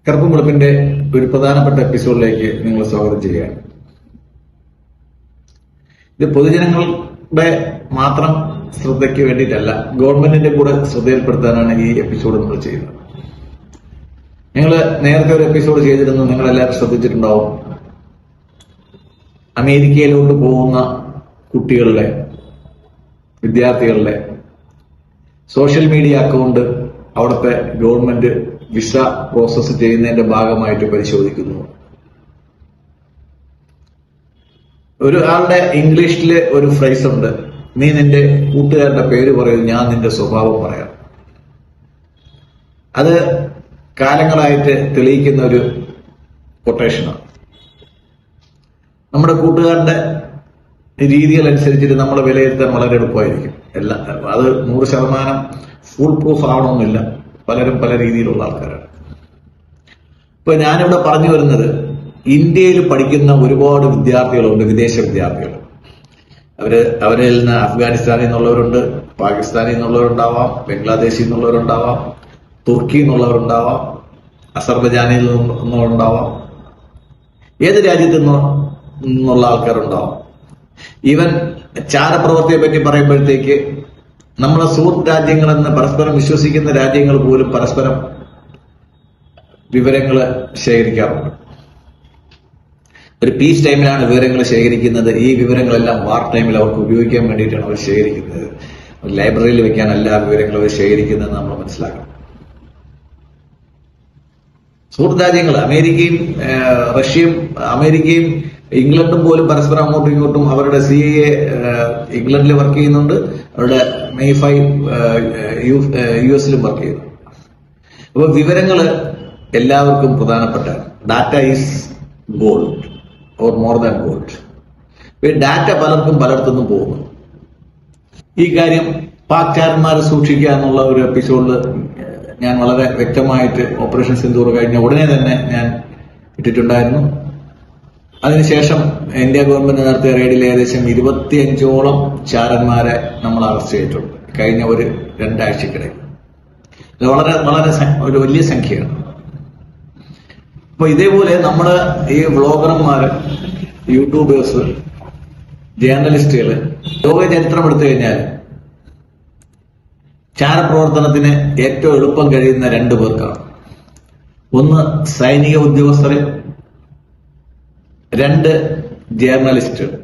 കറുപ്പും വെളുപ്പിന്റെ ഒരു പ്രധാനപ്പെട്ട എപ്പിസോഡിലേക്ക് നിങ്ങൾ സ്വാഗതം ചെയ്യുകയാണ്. ഇത് പൊതുജനങ്ങളുടെ മാത്രം ശ്രദ്ധയ്ക്ക് വേണ്ടിയിട്ടല്ല, ഗവൺമെന്റിന്റെ കൂടെ ശ്രദ്ധയിൽപ്പെടുത്താനാണ് ഈ എപ്പിസോഡ് നമ്മൾ ചെയ്യുന്നത്. നിങ്ങൾ നേരത്തെ ഒരു എപ്പിസോഡ് ചെയ്തിരുന്നു, നിങ്ങൾ എല്ലാവരും ശ്രദ്ധിച്ചിട്ടുണ്ടാവും. അമേരിക്കയിലോട്ട് പോകുന്ന കുട്ടികളുടെ, വിദ്യാർത്ഥികളുടെ സോഷ്യൽ മീഡിയ അക്കൗണ്ട് അവിടുത്തെ ഗവൺമെന്റ് വിസ പ്രോസസ് ചെയ്യുന്നതിന്റെ ഭാഗമായിട്ട് പരിശോധിക്കുന്നു. ഒരാളുടെ ഇംഗ്ലീഷില് ഒരു ഫ്രേസ് ഉണ്ട്, നീ നിന്റെ കൂട്ടുകാരുടെ പേര് പറയും, ഞാൻ നിന്റെ സ്വഭാവം പറയാം. അത് കാലങ്ങളായിട്ട് തെളിയിക്കുന്ന ഒരു കൊട്ടേഷനാണ്. നമ്മുടെ കൂട്ടുകാരുടെ രീതികൾ അനുസരിച്ചിട്ട് നമ്മളെ വിലയിരുത്താൻ വളരെ എളുപ്പമായിരിക്കും. അത് 100% ഫുൾ പ്രൂഫ് ആവണമെന്നില്ല. പലരും പല രീതിയിലുള്ള ആൾക്കാരാണ്. ഇപ്പൊ ഞാനിവിടെ പറഞ്ഞു വരുന്നത്, ഇന്ത്യയിൽ പഠിക്കുന്ന ഒരുപാട് വിദ്യാർത്ഥികളുണ്ട്, വിദേശ വിദ്യാർത്ഥികൾ. അവരിൽ നിന്ന് അഫ്ഗാനിസ്ഥാനിൽ നിന്നുള്ളവരുണ്ട്, പാകിസ്ഥാനിൽ നിന്നുള്ളവരുണ്ടാവാം, ബംഗ്ലാദേശിൽ നിന്നുള്ളവരുണ്ടാവാം, തുർക്കിയിൽ നിന്നുള്ളവരുണ്ടാവാം, അസർബൈജാനിൽ നിന്നുള്ളവരുണ്ടാവാം, ഏത് രാജ്യത്തു നിന്നുള്ള ആൾക്കാരുണ്ടാവാം. ഈവൻ ചാരപ്രവൃത്തിയെ പറ്റി പറയുമ്പോഴത്തേക്ക് നമ്മളെ സുഹൃത്ത് രാജ്യങ്ങളെന്ന് പരസ്പരം വിശ്വസിക്കുന്ന രാജ്യങ്ങൾ പോലും പരസ്പരം വിവരങ്ങൾ ശേഖരിക്കാറുണ്ട്. ഒരു പീസ് ടൈമിലാണ് വിവരങ്ങൾ ശേഖരിക്കുന്നത്. ഈ വിവരങ്ങളെല്ലാം വാർ ടൈമിൽ അവർക്ക് ഉപയോഗിക്കാൻ വേണ്ടിയിട്ടാണ് അവർ ശേഖരിക്കുന്നത്. ലൈബ്രറിയിൽ വെക്കാനല്ല വിവരങ്ങൾ അവർ ശേഖരിക്കുന്നത് നമ്മൾ മനസ്സിലാക്കണം. സുഹൃത്ത് രാജ്യങ്ങൾ അമേരിക്കയും ഇംഗ്ലണ്ടും പോലും പരസ്പരം അങ്ങോട്ടും ഇങ്ങോട്ടും അവരുടെ CIA ഇംഗ്ലണ്ടിൽ വർക്ക് ചെയ്യുന്നുണ്ട്, അവരുടെ MI5 US-ലും വർക്ക് ചെയ്യുന്നു. അപ്പൊ വിവരങ്ങൾ എല്ലാവർക്കും പ്രധാനപ്പെട്ട, data is gold or more than gold. Data പലർക്കും പലയിടത്തുനിന്നും പോകുന്നു. ഈ കാര്യം പാക്ചാരന്മാരെ സൂക്ഷിക്കുക എന്നുള്ള ഒരു എപ്പിസോഡിൽ ഞാൻ വളരെ വ്യക്തമായിട്ട് ഓപ്പറേഷൻ സിന്ദൂർ കഴിഞ്ഞ ഉടനെ തന്നെ ഞാൻ ഇട്ടിട്ടുണ്ടായിരുന്നു. അതിനുശേഷം ഇന്ത്യ ഗവൺമെന്റ് നടത്തിയ റെയ്ഡിൽ ഏകദേശം 25ഓളം ചാരന്മാരെ നമ്മൾ അറസ്റ്റ് ചെയ്തിട്ടുണ്ട് കഴിഞ്ഞ ഒരു 2 ആഴ്ചക്കിടെ. ഇത് വളരെ വളരെ ഒരു വലിയ സംഖ്യയാണ്. അപ്പൊ ഇതേപോലെ നമ്മള് ഈ വ്ളോഗർമാര്, യൂട്യൂബേഴ്സ്, ജേർണലിസ്റ്റുകള്, ലോക ചരിത്രം എടുത്തു കഴിഞ്ഞാൽ ചാരപ്രവർത്തനത്തിന് ഏറ്റവും എളുപ്പം കഴിയുന്ന 2 പേർക്കാണ്. ഒന്ന് സൈനിക ഉദ്യോഗസ്ഥര്, 2 ജേർണലിസ്റ്റുകൾ.